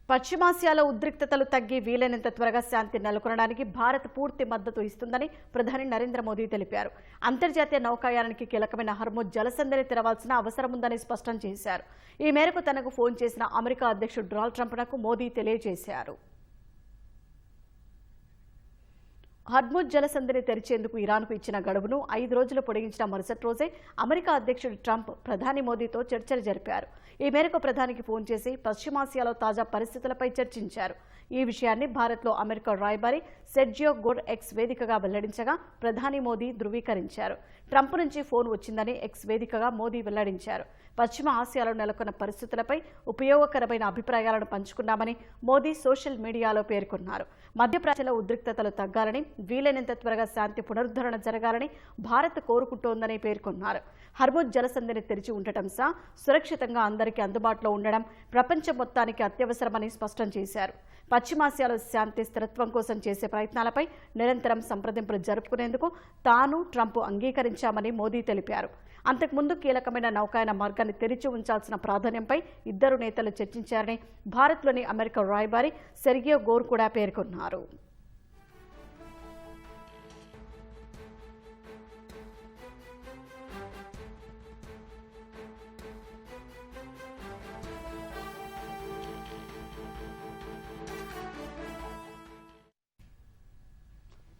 పశ్చిమాసియాలో ఉద్రిక్తతలు తగ్గి వీలైనంత త్వరగా శాంతి నెలకొనడానికి భారత్ పూర్తి మద్దతు ఇస్తుందని ప్రధాని నరేంద్ర మోదీ తెలిపారు. అంతర్జాతీయ నౌకాయానానికి కీలకమైన హర్ముజ్ జలసంధిని తెరవాల్సిన అవసరం ఉందని స్పష్టం చేశారు. ఈ మేరకు తనకు ఫోన్ చేసిన అమెరికా అధ్యక్షుడు డొనాల్డ్ ట్రంప్కు మోదీ తెలియజేశారు. హర్ముజ్ జలసంధిని తెరిచేందుకు ఇరాన్కు ఇచ్చిన గడువును 5 రోజులు పొడిగించిన మరుసటి రోజే అమెరికా అధ్యక్షుడు ట్రంప్ ప్రధాని మోదీతో చర్చలు జరిపారు. ఈ మేరకు ప్రధానికి ఫోన్ చేసి పశ్చిమాసియాలో తాజా పరిస్థితులపై చర్చించారు. ఈ విషయాన్ని భారత్లో అమెరికా రాయబారి సెర్జియో గోర్ ఎక్స్ వేదికగా వెల్లడించగా ప్రధాని మోదీ ధృవీకరించారు. ట్రంప్ నుంచి ఫోన్ వచ్చిందని ఎక్స్ వేదికగా మోదీ వెల్లడించారు. పశ్చిమ ఆసియాలో నెలకొన్న పరిస్థితులపై ఉపయోగకరమైన అభిప్రాయాలను పంచుకున్నామని మోదీ సోషల్ మీడియాలో పేర్కొన్నారు. మధ్యప్రాచ్యంలో ఉద్రిక్తతలు తగ్గాలని, వీలైనంత త్వరగా శాంతి పునరుద్ధరణ జరగాలని భారత్ కోరుకుంటోందని పేర్కొన్నారు. హర్ముజ్ జలసంధిని తెరిచి ఉండటం సహా సురక్షితంగా అందరికీ అందుబాటులో ఉండడం ప్రపంచం మొత్తానికి అత్యవసరమని స్పష్టం చేశారు. పశ్చిమాసియాలో శాంతి స్థిరత్వం కోసం చేసే ప్రయత్నాలపై నిరంతరం సంప్రదింపులు జరుపుకునేందుకు తాను ట్రంప్ అంగీకరించామని మోదీ తెలిపారు. అంతకుముందు కీలకమైన నౌకాయాన మార్గాన్ని తెరిచి ఉంచాల్సిన ప్రాధాన్యంపై ఇద్దరు నేతలు చర్చించారని భారత్లోని అమెరికా రాయబారి సెర్జియో గోర్ కూడా పేర్కొన్నారు.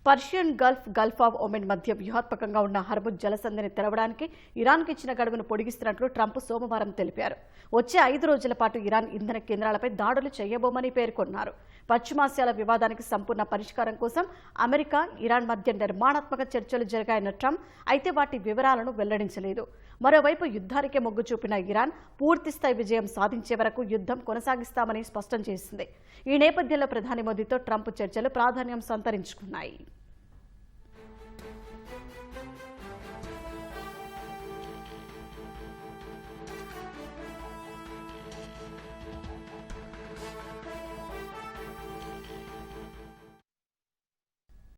పర్షియన్ గల్ఫ్ ఆఫ్ ఒమెన్ మధ్య వ్యూహాత్మకంగా ఉన్న హర్ముజ్ జలసంధిని తెరవడానికి ఇరాన్కు ఇచ్చిన గడువును పొడిగిస్తున్నట్లు ట్రంప్ సోమవారం తెలిపారు. వచ్చే 5 రోజుల పాటు ఇరాన్ ఇంధన కేంద్రాలపై దాడులు చేయబోమని పేర్కొన్నారు. పశ్చిమాసియాల వివాదానికి సంపూర్ణ పరిష్కారం కోసం అమెరికా, ఇరాన్ మధ్య నిర్మాణాత్మక చర్చలు జరిగాయన్న ట్రంప్ అయితే వాటి వివరాలను వెల్లడించలేదు. మరోవైపు యుద్ధానికే మొగ్గు చూపిన ఇరాన్ పూర్తిస్థాయి విజయం సాధించే వరకు యుద్ధం కొనసాగిస్తామని స్పష్టం చేసింది. ఈ నేపథ్యంలో ప్రధాని మోదీతో ట్రంప్ చర్చలు ప్రాధాన్యం సంతరించుకున్నాయి.